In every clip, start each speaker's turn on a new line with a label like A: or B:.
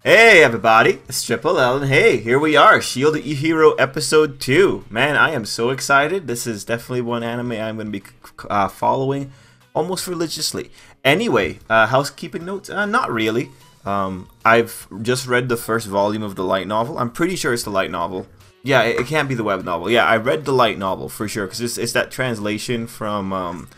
A: Hey everybody, it's Tripl-L, and hey, here we are, Shield Hero Episode 2. Man, I am so excited. This is definitely one anime I'm going to be following almost religiously. Anyway, housekeeping notes? Not really. I've just read the first volume of the light novel. I'm pretty sure it's the light novel. Yeah, it can't be the web novel. Yeah, I read the light novel for sure, because it's that translation from,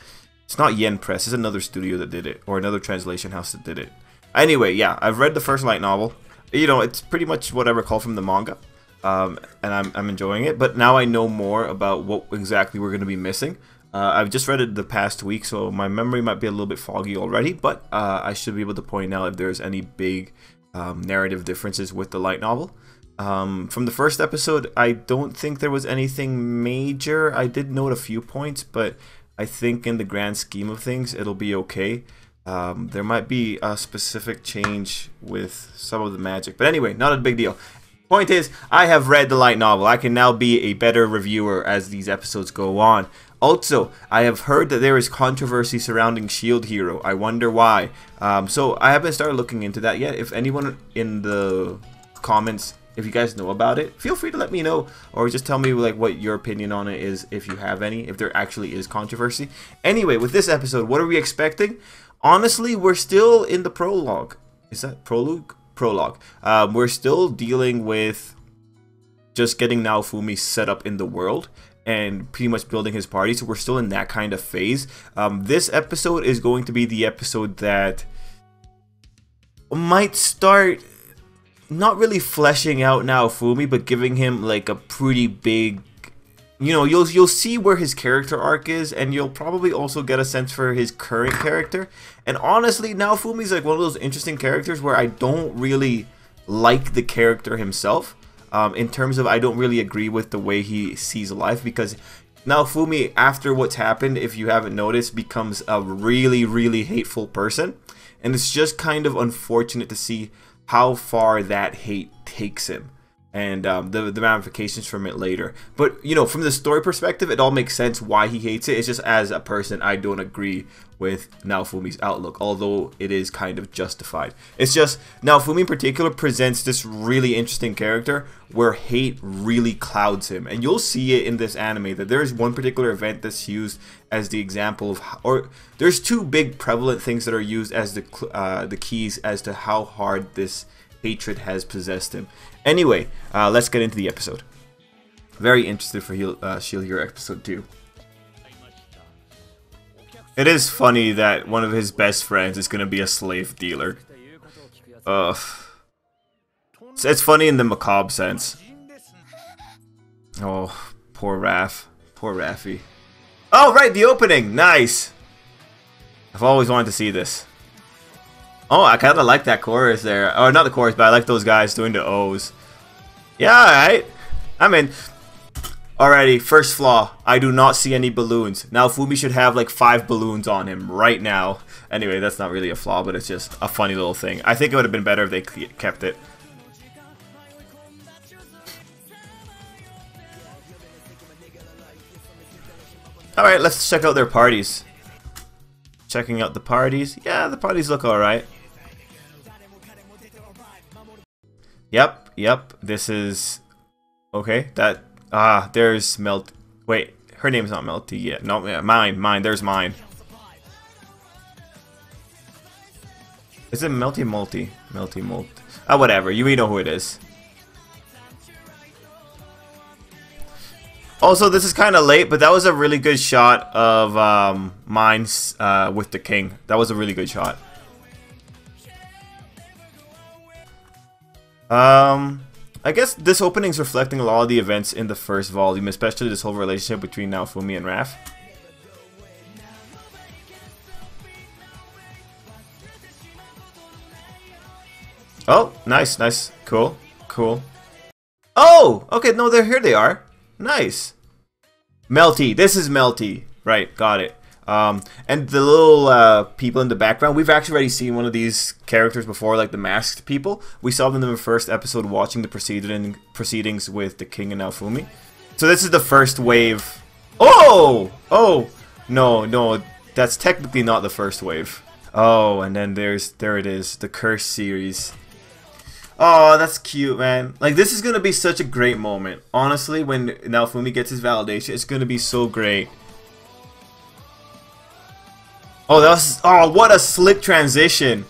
A: it's not Yen Press, it's another studio that did it, or another translation house that did it. Anyway, yeah, I've read the first light novel. You know, it's pretty much what I recall from the manga, and I'm enjoying it. But now I know more about what exactly we're going to be missing. I've just read it the past week, so my memory might be a little bit foggy already. But I should be able to point out if there's any big narrative differences with the light novel. From the first episode, I don't think there was anything major. I did note a few points, but I think in the grand scheme of things, it'll be okay. There might be a specific change with some of the magic, but anyway, not a big deal. Point is, I have read the light novel. I can now be a better reviewer as these episodes go on. Also, I have heard that there is controversy surrounding Shield Hero. I wonder why. So I haven't started looking into that yet. If anyone in the comments, if you guys know about it, feel free to let me know, or just tell me like what your opinion on it is, if you have any, if there actually is controversy. Anyway, with this episode, what are we expecting? Honestly, we're still in the prologue. Is that prologue? Prologue. We're still dealing with just getting Naofumi set up in the world and pretty much building his party. So we're still in that kind of phase. This episode is going to be the episode that might start not really fleshing out Naofumi, but giving him like a pretty big, you know, you'll see where his character arc is, and you'll probably also get a sense for his current character. And honestly, Naofumi's like one of those interesting characters where I don't really like the character himself. In terms of, I don't really agree with the way he sees life, because Naofumi, after what's happened, if you haven't noticed, becomes a really, really hateful person. And it's just kind of unfortunate to see how far that hate takes him, and the ramifications from it later. But, you know, from the story perspective, it all makes sense why he hates it. It's just, as a person, I don't agree with Naofumi's outlook, although it is kind of justified. It's just, Naofumi in particular presents this really interesting character where hate really clouds him. And you'll see it in this anime, that there is one particular event that's used as the example of, or there's two big prevalent things that are used as the keys as to how hard this hatred has possessed him. Anyway, let's get into the episode. Very interested for Shield Hero Episode 2. It is funny that one of his best friends is going to be a slave dealer. Ugh. It's funny in the macabre sense. Oh, poor Raph. Poor Raffy. Oh, right, the opening! Nice! I've always wanted to see this. Oh, I kind of like that chorus there. Or not the chorus, but I like those guys doing the O's. Yeah, alright. I'm in. Alrighty, first flaw. I do not see any balloons. Now, Fumi should have like 5 balloons on him right now. Anyway, that's not really a flaw, but it's just a funny little thing. I think it would have been better if they kept it. Alright, let's check out their parties. Checking out the parties. Yeah, the parties look alright. Yep, this is... Okay, that... there's Melt... Wait, her name's not Melty yet. No, yeah, mine, there's mine. Is it Melty Multi? Melty Molt. Whatever, you know who it is. Also, this is kind of late, but that was a really good shot of mines with the king. That was a really good shot. I guess this opening is reflecting a lot of the events in the first volume, especially this whole relationship between Naofumi and Raph. Oh, nice, cool. Oh, okay, no, here they are. Nice. Melty, this is Melty. Right, got it. And the little people in the background, we've actually already seen one of these characters before, like the masked people. We saw them in the first episode watching the proceedings with the king and Naofumi. So this is the first wave. Oh, no, that's technically not the first wave. Oh, and then there it is, the Curse series. Oh, that's cute, man. Like, this is gonna be such a great moment. Honestly, when Naofumi gets his validation, it's gonna be so great. Oh, that was... Oh, what a slick transition.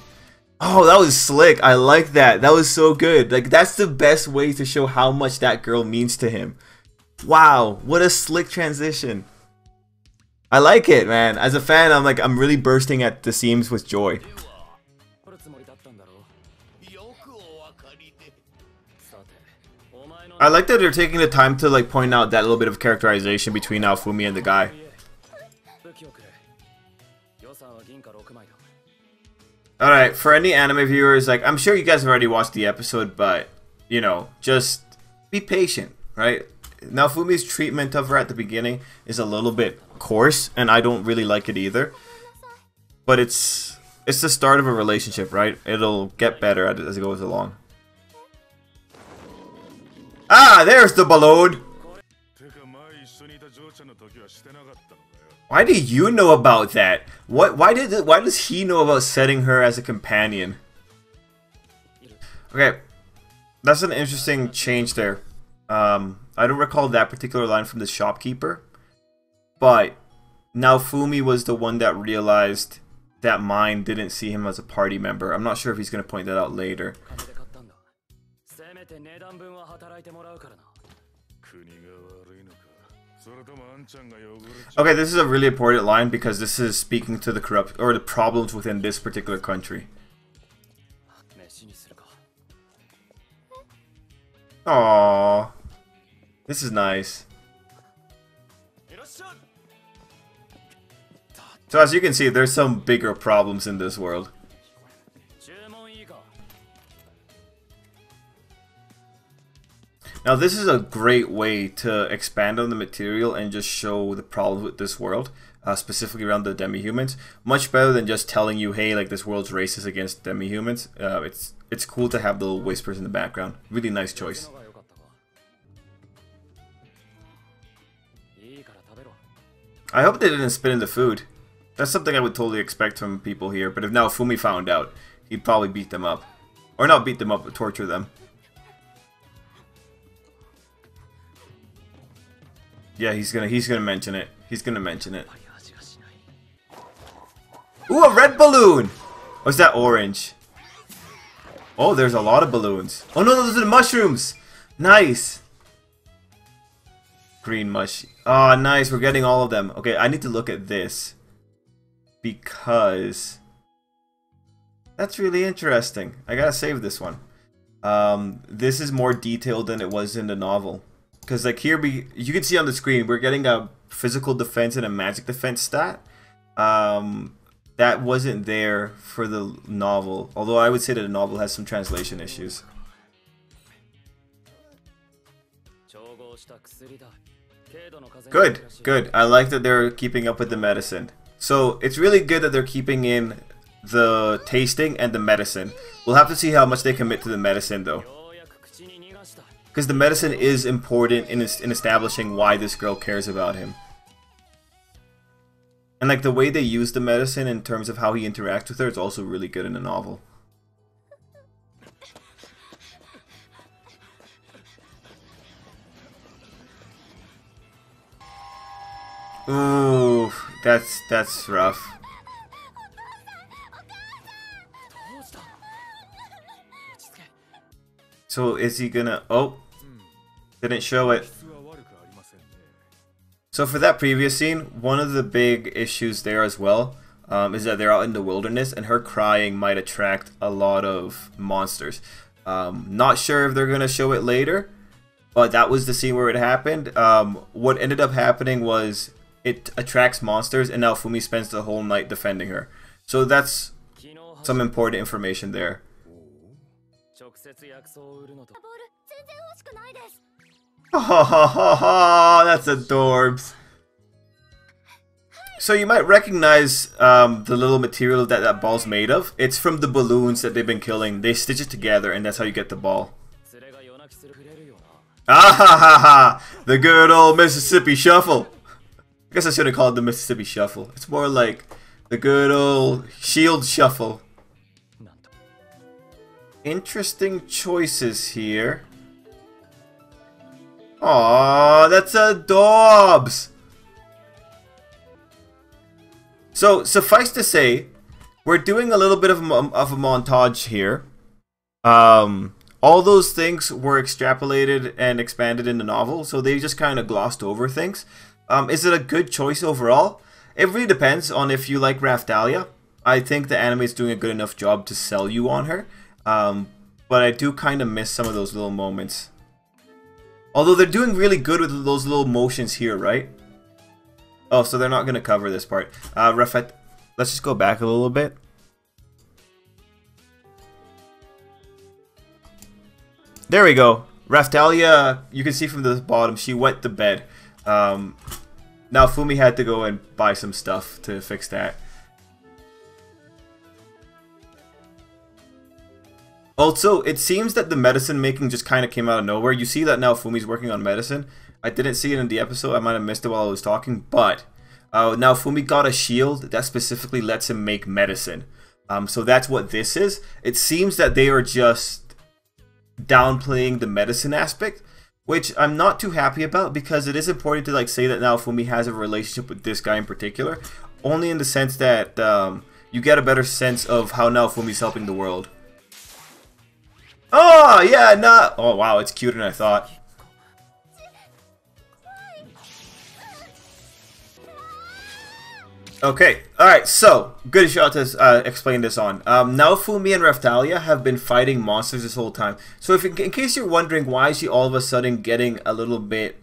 A: Oh, that was slick. I like that. That was so good. Like, that's the best way to show how much that girl means to him. Wow, what a slick transition. I like it, man. As a fan, I'm really bursting at the seams with joy. I like that they're taking the time to like point out that little bit of characterization between Naofumi and the guy. Alright, for any anime viewers, like, I'm sure you guys have already watched the episode, but, you know, just be patient, right? Naofumi's treatment of her at the beginning is a little bit coarse, and I don't really like it either. But it's the start of a relationship, right? It'll get better as it goes along. Ah, there's the balloon! Why do you know about that? Why does he know about setting her as a companion? Okay, that's an interesting change there. I don't recall that particular line from the shopkeeper, but Naofumi was the one that realized that Mine didn't see him as a party member. I'm not sure if he's going to point that out later. Okay, this is a really important line because this is speaking to the the problems within this particular country. Aww, this is nice. So as you can see, there's some bigger problems in this world. Now this is a great way to expand on the material and just show the problems with this world, specifically around the demi-humans. Much better than just telling you, hey, like, this world's racist against demi-humans. It's cool to have the little whispers in the background. Really nice choice. I hope they didn't spit in the food. That's something I would totally expect from people here, but if Naofumi found out, he'd probably beat them up. Or not beat them up, but torture them. Yeah, he's gonna mention it. He's gonna mention it. Ooh, a red balloon! What's that, orange? Oh, there's a lot of balloons. Oh no, those are the mushrooms! Nice! Green mush. Oh, nice, we're getting all of them. Okay, I need to look at this. Because... that's really interesting. I gotta save this one. This is more detailed than it was in the novel. Because, like, here you can see on the screen, we're getting a physical defense and a magic defense stat. That wasn't there for the novel. Although I would say that the novel has some translation issues. Good, good. I like that they're keeping up with the medicine. So, it's really good that they're keeping in the tasting and the medicine. We'll have to see how much they commit to the medicine, though. Because the medicine is important in establishing why this girl cares about him. And like the way they use the medicine in terms of how he interacts with her is also really good in the novel. Ooh, that's rough. So is he gonna... oh, didn't show it. So for that previous scene, one of the big issues there as well is that they're out in the wilderness and her crying might attract a lot of monsters. Not sure if they're gonna show it later, but that was the scene where it happened. What ended up happening was it attracts monsters and now Fumi spends the whole night defending her. So that's some important information there. Oh, that's adorbs. So you might recognize the little material that that ball's made of. It's from the balloons that they've been killing. They stitch it together and that's how you get the ball. Ah ha ha ha! The good old Mississippi Shuffle. I guess I should have called it the Mississippi Shuffle. It's more like the good old Shield Shuffle. Interesting choices here. Aww, that's a Dobbs! So, suffice to say, we're doing a little bit of a montage here. All those things were extrapolated and expanded in the novel, so they just kind of glossed over things. Is it a good choice overall? It really depends on if you like Raphtalia. I think the anime is doing a good enough job to sell you on her. But I do kind of miss some of those little moments. Although they're doing really good with those little motions here, right? Oh, so they're not going to cover this part. Let's just go back a little bit. There we go. Raphtalia, you can see from the bottom, she wet the bed. Now Fumi had to go and buy some stuff to fix that. Also, it seems that the medicine making just kind of came out of nowhere. You see that now Fumi's working on medicine. I didn't see it in the episode. I might have missed it while I was talking. But now Fumi got a shield that specifically lets him make medicine. So that's what this is. It seems that they are just downplaying the medicine aspect, which I'm not too happy about, because it is important to like say that now Fumi has a relationship with this guy in particular. Only in the sense that you get a better sense of how now Fumi's helping the world. Oh, yeah, nah. Oh, wow, it's cuter than I thought. Okay, alright, so, good shot to explain this on. Now Fumi and Raphtalia have been fighting monsters this whole time. So if in case you're wondering why is she all of a sudden getting a little bit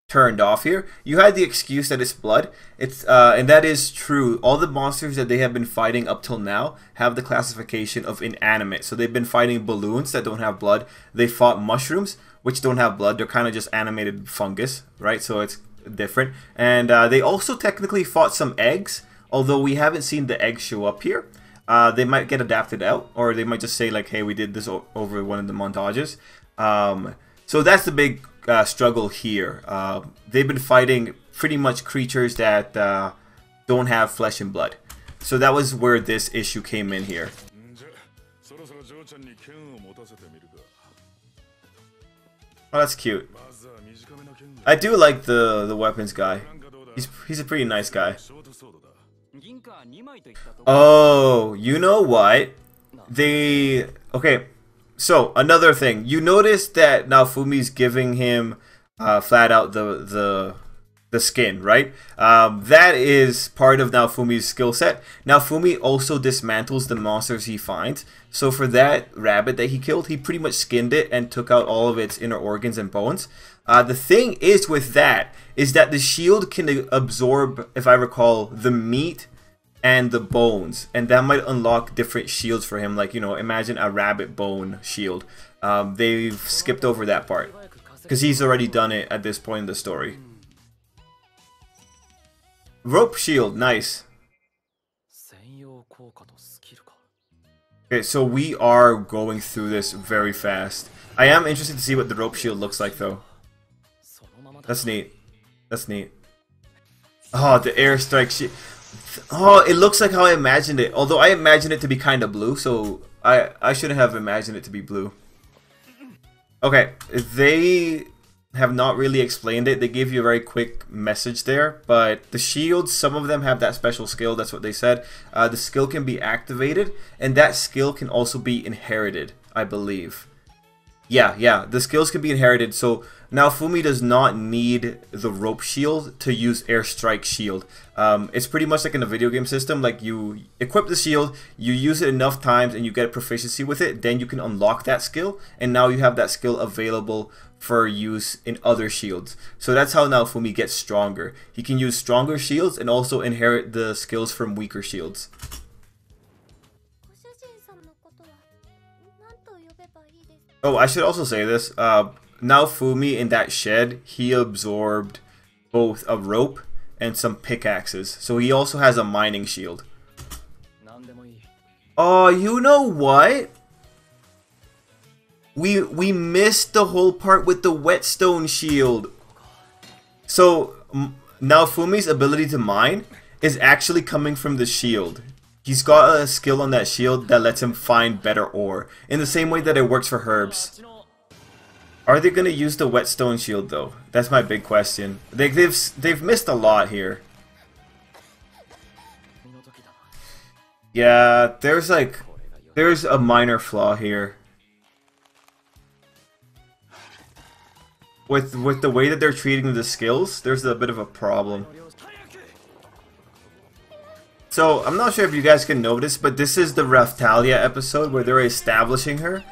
A: turned off here, you had the excuse that it's blood. And that is true. All the monsters that they have been fighting up till now have the classification of inanimate. So they've been fighting balloons that don't have blood. They fought mushrooms, which don't have blood. They're kind of just animated fungus, right? So it's different. And they also technically fought some eggs, although we haven't seen the eggs show up here. They might get adapted out, or they might just say like, hey, we did this over one of the montages. So that's the big struggle here. They've been fighting pretty much creatures that don't have flesh and blood. So that was where this issue came in here. Oh, that's cute. I do like the weapons guy. He's a pretty nice guy. Oh, you know what? Okay. So, another thing. You notice that now Fumi's giving him flat out the skin, right? That is part of now Fumi's skill set. Now Fumi also dismantles the monsters he finds. So for that rabbit that he killed, he pretty much skinned it and took out all of its inner organs and bones. The thing is with that, is that the shield can absorb, if I recall, the meat and the bones, and that might unlock different shields for him. Like, you know, imagine a rabbit bone shield. They've skipped over that part because he's already done it at this point in the story. Rope shield, nice. Okay, so we are going through this very fast. I am interested to see what the rope shield looks like though. That's neat. That's neat. Oh, the airstrike shield. Oh, it looks like how I imagined it. Although I imagined it to be kind of blue, so I shouldn't have imagined it to be blue. Okay, they have not really explained it. They gave you a very quick message there, but the shields, some of them have that special skill. That's what they said. The skill can be activated, and that skill can also be inherited, I believe. Yeah, the skills can be inherited. So now Fumi does not need the rope shield to use airstrike shield. It's pretty much like in a video game system. Like, you equip the shield, you use it enough times, and you get proficiency with it. Then you can unlock that skill, and now you have that skill available for use in other shields. So that's how now Fumi gets stronger. He can use stronger shields and also inherit the skills from weaker shields. Oh, I should also say this. Now Fumi in that shed, he absorbed both a rope and some pickaxes. So he also has a mining shield. Oh, you know what? We missed the whole part with the whetstone shield. So now Fumi's ability to mine is actually coming from the shield. He's got a skill on that shield that lets him find better ore, in the same way that it works for herbs. Are they going to use the whetstone shield though? That's my big question. They've missed a lot here. Yeah, there's a minor flaw here. With the way that they're treating the skills, there's a bit of a problem. So, I'm not sure if you guys can notice, but this is the Raphtalia episode where they're establishing her.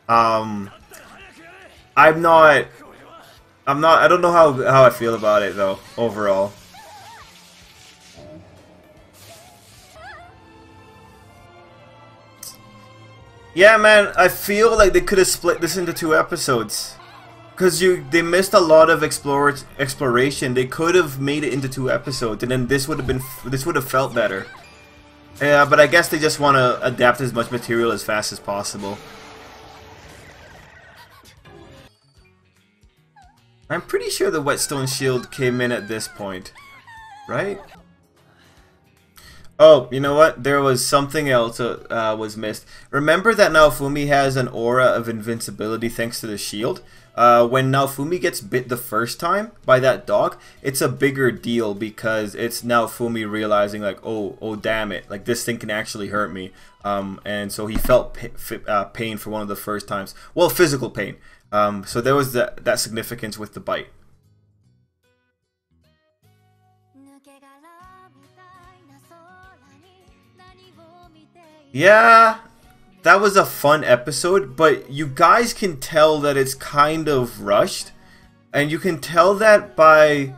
A: I don't know how I feel about it though, overall. Yeah, man, I feel like they could have split this into 2 episodes. Because they missed a lot of exploration. They could have made it into 2 episodes, and then this would have felt better. Yeah, but I guess they just want to adapt as much material as fast as possible. I'm pretty sure the whetstone shield came in at this point, right? Oh, you know what? There was something else was missed. Remember that Naofumi has an aura of invincibility thanks to the shield? When Naofumi gets bit the first time by that dog, it's a bigger deal because it's Naofumi realizing like, oh damn it, like this thing can actually hurt me. And so he felt pain for one of the first times. Well, physical pain. So there was that significance with the bite. Yeah, that was a fun episode, but you guys can tell that it's kind of rushed, and you can tell that by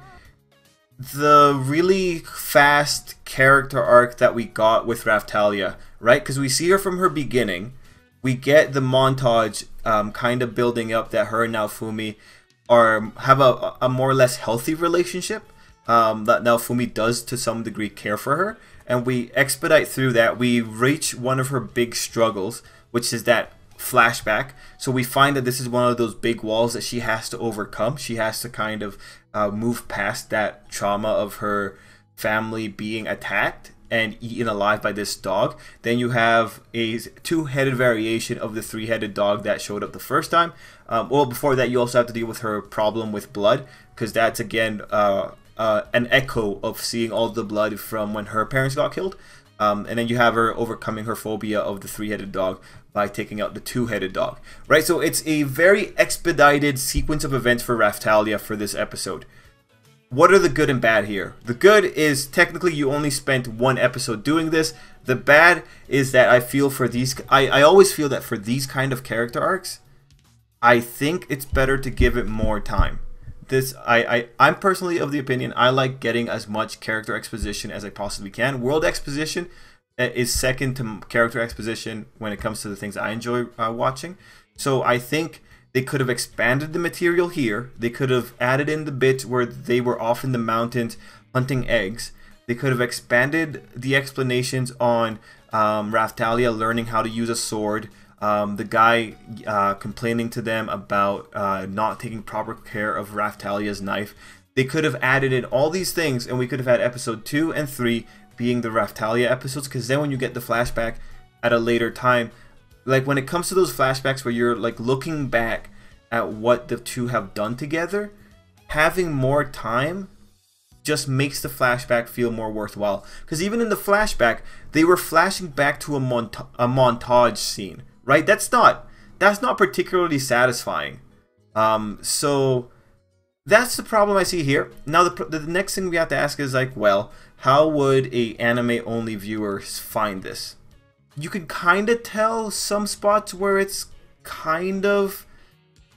A: the really fast character arc that we got with Raphtalia, right? Because we see her from her beginning, we get the montage kind of building up that her and Naofumi have a more or less healthy relationship, that Naofumi does to some degree care for her. And we expedite through that. We reach one of her big struggles, which is that flashback. So we find that this is one of those big walls that she has to overcome. She has to kind of move past that trauma of her family being attacked and eaten alive by this dog. Then you have a 2-headed variation of the 3-headed dog that showed up the first time. Well, before that, you also have to deal with her problem with blood, because that's, again, an echo of seeing all the blood from when her parents got killed. And then you have her overcoming her phobia of the 3-headed dog by taking out the 2-headed dog. Right, so it's a very expedited sequence of events for Raphtalia for this episode. What are the good and bad here? The good is technically you only spent 1 episode doing this. The bad is that I feel for these... I always feel that for these kind of character arcs, I think it's better to give it more time. I'm personally of the opinion I like getting as much character exposition as I possibly can. World exposition is second to character exposition when it comes to the things I enjoy watching. So I think they could have expanded the material here. They could have added in the bits where they were off in the mountains hunting eggs. They could have expanded the explanations on Raphtalia learning how to use a sword. The guy complaining to them about not taking proper care of Raphtalia's knife. They could have added in all these things, and we could have had episode 2 and 3 being the Raphtalia episodes, because then when you get the flashback at a later time, like when it comes to those flashbacks where you're like looking back at what the two have done together, having more time just makes the flashback feel more worthwhile. Because even in the flashback, they were flashing back to a montage scene. Right? That's not particularly satisfying. So that's the problem I see here. Now the next thing we have to ask is like, well, how would a anime only viewers find this? You can kind of tell some spots where it's kind of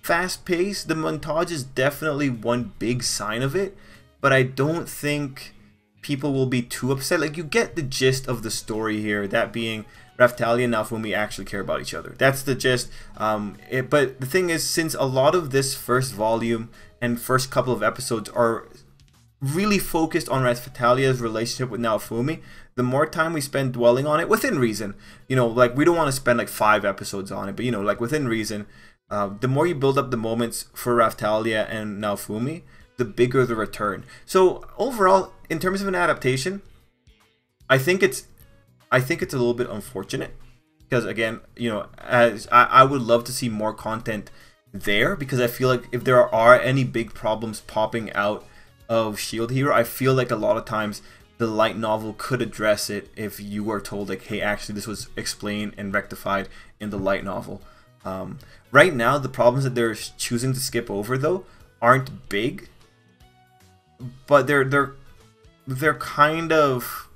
A: fast paced. The montage is definitely one big sign of it, but I don't think people will be too upset. Like, you get the gist of the story here, that being Raphtalia and Naofumi actually care about each other. That's the gist. But the thing is, since a lot of this first volume and first couple of episodes are really focused on Raphtalia's relationship with Naofumi, the more time we spend dwelling on it, within reason, you know, like we don't want to spend like 5 episodes on it, but you know, like within reason, the more you build up the moments for Raphtalia and Naofumi, the bigger the return. So overall, in terms of an adaptation, I think it's I think it's a little bit unfortunate because, again, you know, as I would love to see more content there, because I feel like if there are any big problems popping out of Shield Hero, I feel like a lot of times the light novel could address it if you were told, like, hey, actually this was explained and rectified in the light novel. Right now, the problems that they're choosing to skip over, though, aren't big, but they're kind of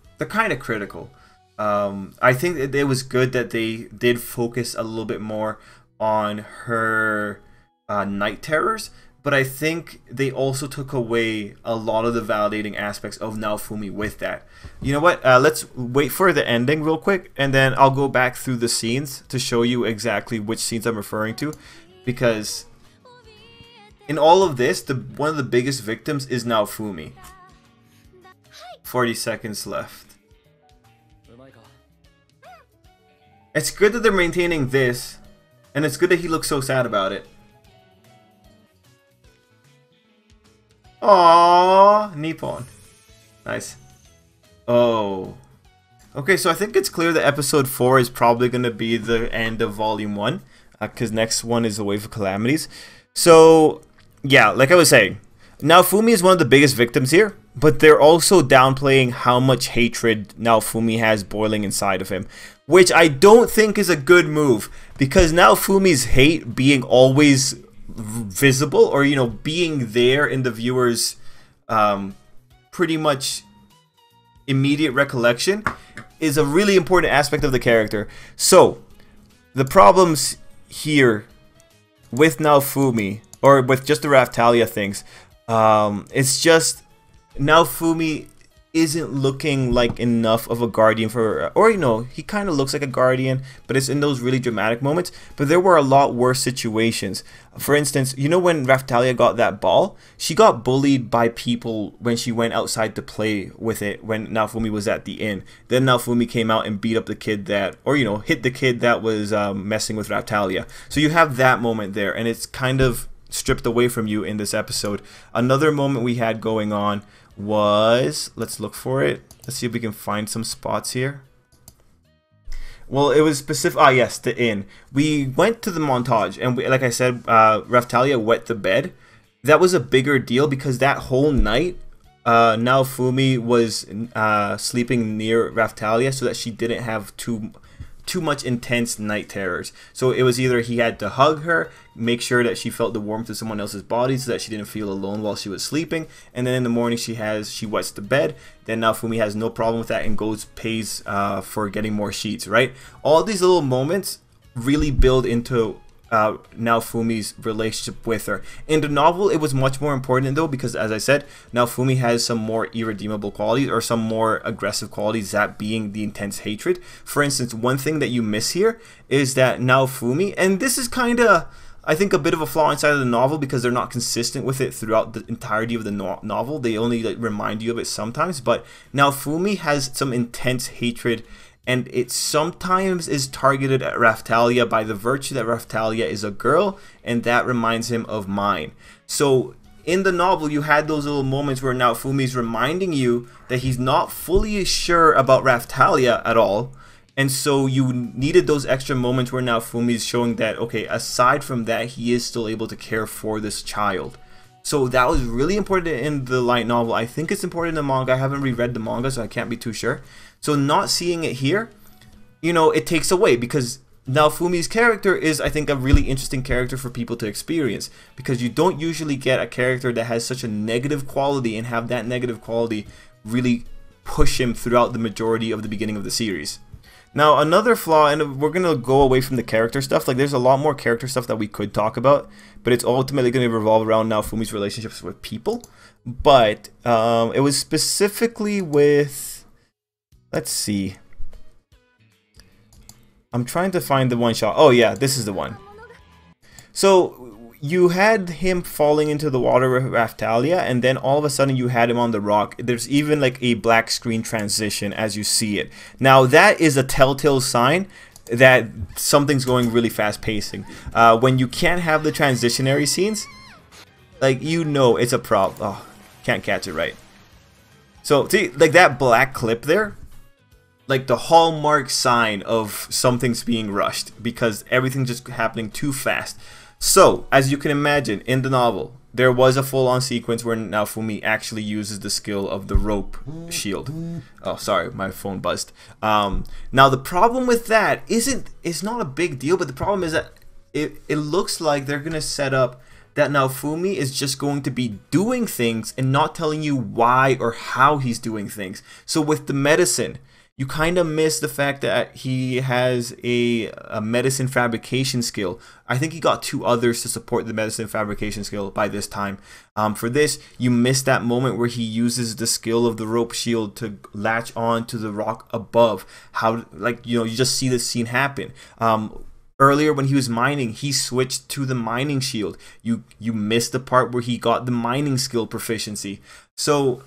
A: critical. I think that it was good that they did focus a little bit more on her night terrors, but I think they also took away a lot of the validating aspects of Naofumi with that. You know what? Let's wait for the ending real quick, and then I'll go back through the scenes to show you exactly which scenes I'm referring to, because in all of this, one of the biggest victims is Naofumi. 40 seconds left. It's good that they're maintaining this, and it's good that he looks so sad about it. Aww, Nippon. Nice. Oh. Okay, so I think it's clear that episode 4 is probably going to be the end of volume 1, because next one is the Wave of Calamities. So, yeah, like I was saying, Naofumi is one of the biggest victims here, but they're also downplaying how much hatred Naofumi has boiling inside of him, which I don't think is a good move, because Naofumi's hate being always visible, or, you know, being there in the viewer's pretty much immediate recollection, is a really important aspect of the character. So the problems here with Naofumi, or with just the Raphtalia things, it's just Naofumi isn't looking like enough of a guardian for, or, you know, he kind of looks like a guardian, but it's in those really dramatic moments. But there were a lot worse situations. For instance, you know, when Raphtalia got that ball, she got bullied by people when she went outside to play with it when Naofumi was at the inn. Then Naofumi came out and beat up the kid that, or, you know, hit the kid that was messing with Raphtalia. So you have that moment there, and it's kind of stripped away from you in this episode. Another moment we had going on was, let's look for it. Let's see if we can find some spots here. Well, it was specific. Ah, yes, the inn. We went to the montage, and like I said, Raphtalia wet the bed. That was a bigger deal because that whole night, Naofumi was sleeping near Raphtalia so that she didn't have too much intense night terrors. So it was either he had to hug her, make sure that she felt the warmth of someone else's body so that she didn't feel alone while she was sleeping, and then in the morning she wets the bed. Then Naofumi has no problem with that and pays for getting more sheets, right? All these little moments really build into Naofumi's relationship with her. In the novel, it was much more important though, because as I said, Naofumi has some more irredeemable qualities, or some more aggressive qualities, that being the intense hatred. For instance, one thing that you miss here is that Naofumi, and this is kind of, I think, a bit of a flaw inside of the novel, because they're not consistent with it throughout the entirety of the novel. They only remind you of it sometimes, but Naofumi has some intense hatred, and it sometimes is targeted at Raphtalia by the virtue that Raphtalia is a girl, and that reminds him of mine. So in the novel, you had those little moments where Naofumi's reminding you that he's not fully sure about Raphtalia at all, and so you needed those extra moments where Naofumi's showing that, okay, aside from that, he is still able to care for this child. So that was really important in the light novel. I think it's important in the manga. I haven't reread the manga, so I can't be too sure. So not seeing it here, you know, it takes away, because Naofumi's character is, I think, a really interesting character for people to experience, because you don't usually get a character that has such a negative quality and have that negative quality really push him throughout the majority of the beginning of the series. Now, another flaw, and we're going to go away from the character stuff, like there's a lot more character stuff that we could talk about, but it's ultimately going to revolve around Naofumi's relationships with people. But it was specifically with, let's see, I'm trying to find the one shot. Oh yeah, this is the one. So you had him falling into the water with Raphtalia, and then all of a sudden you had him on the rock. There's even like a black screen transition as you see it. Now that is a telltale sign that something's going really fast pacing. When you can't have the transitionary scenes, like, you know it's a problem. Oh, can't catch it right. So see, like that black clip there, like the hallmark sign of something's being rushed because everything's just happening too fast. So, as you can imagine, in the novel, there was a full-on sequence where Naofumi actually uses the skill of the rope shield. Oh, sorry, my phone buzzed. Now, the problem with that it's not a big deal, but the problem is that it looks like they're going to set up that Naofumi is just going to be doing things and not telling you why or how he's doing things. So with the medicine, you kind of miss the fact that he has a medicine fabrication skill. I think he got 2 others to support the medicine fabrication skill by this time. For this, you miss that moment where he uses the skill of the rope shield to latch on to the rock above. How, like, you know, you just see this scene happen. Earlier when he was mining, he switched to the mining shield. You missed the part where he got the mining skill proficiency. So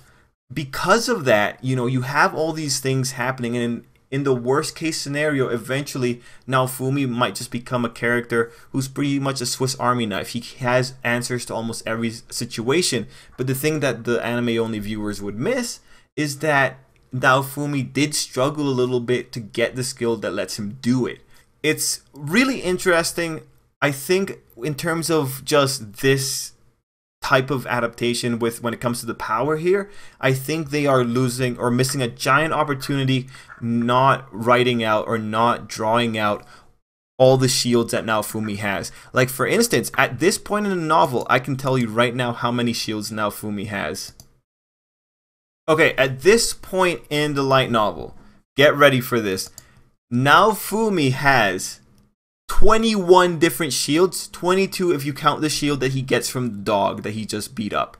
A: because of that, you know, you have all these things happening, and in the worst case scenario, eventually Naofumi might just become a character who's pretty much a Swiss Army knife. He has answers to almost every situation, but the thing that the anime only viewers would miss is that Naofumi did struggle a little bit to get the skill that lets him do it. It's really interesting, I think, in terms of just this type of adaptation with when it comes to the power here. I think they are losing or missing a giant opportunity not writing out or not drawing out all the shields that Naofumi has. Like, for instance, at this point in the novel, I can tell you right now how many shields Naofumi has. Okay, at this point in the light novel, get ready for this. Naofumi has 21 different shields, 22 if you count the shield that he gets from the dog that he just beat up.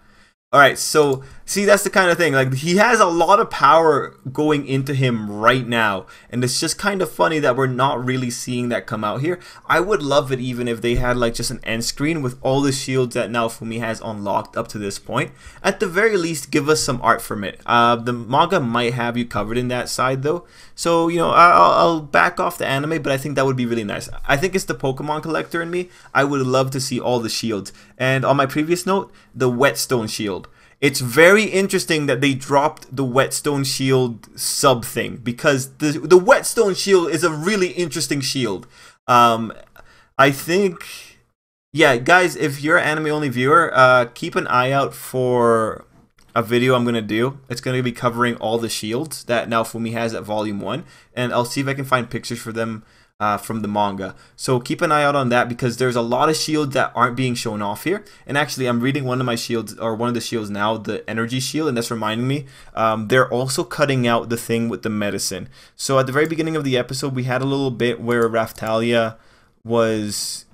A: Alright, so see, that's the kind of thing, like, he has a lot of power going into him right now, and it's just kind of funny that we're not really seeing that come out here. I would love it even if they had like just an end screen with all the shields that Naofumi has unlocked up to this point. At the very least, give us some art from it. The manga might have you covered in that side though, so you know, I'll back off the anime, but I think that would be really nice. I think it's the Pokemon collector in me. I would love to see all the shields. And on my previous note, the whetstone shield. It's very interesting that they dropped the whetstone shield sub thing, because the whetstone shield is a really interesting shield. I think, yeah, guys, if you're an anime only viewer, keep an eye out for a video I'm gonna do. It's gonna be covering all the shields that Naofumi has at volume 1, and I'll see if I can find pictures for them from the manga. So keep an eye out on that, because there's a lot of shields that aren't being shown off here. And actually, I'm reading one of my shields, or one of the shields now, the energy shield, and that's reminding me, they're also cutting out the thing with the medicine. So at the very beginning of the episode, we had a little bit where Raphtalia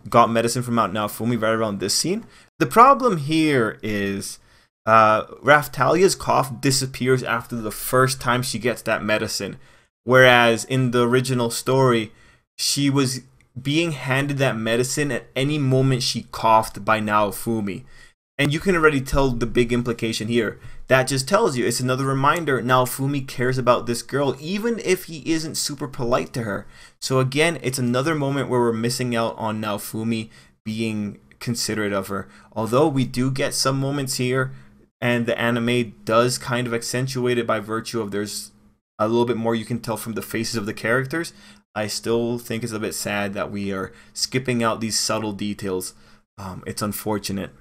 A: got medicine from Mount Naofumi right around this scene. The problem here is Raphtalia's cough disappears after the first time she gets that medicine, whereas in the original story, she was being handed that medicine at any moment she coughed by Naofumi. And you can already tell the big implication here. That just tells you, it's another reminder, Naofumi cares about this girl, even if he isn't super polite to her. So again, it's another moment where we're missing out on Naofumi being considerate of her. Although we do get some moments here, and the anime does kind of accentuate it by virtue of there's a little bit more you can tell from the faces of the characters. I still think it's a bit sad that we are skipping out these subtle details. It's unfortunate.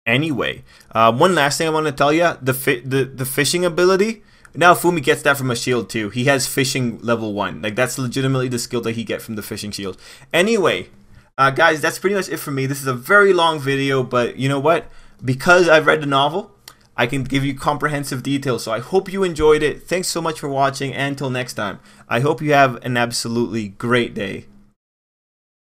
A: Anyway, one last thing I want to tell you, the fishing ability. Naofumi gets that from a shield too. He has fishing level 1. Like, that's legitimately the skill that he gets from the fishing shield. Anyway, guys, that's pretty much it for me. This is a very long video, but you know what? Because I've read the novel, I can give you comprehensive details. So I hope you enjoyed it. Thanks so much for watching, and until next time, I hope you have an absolutely great day.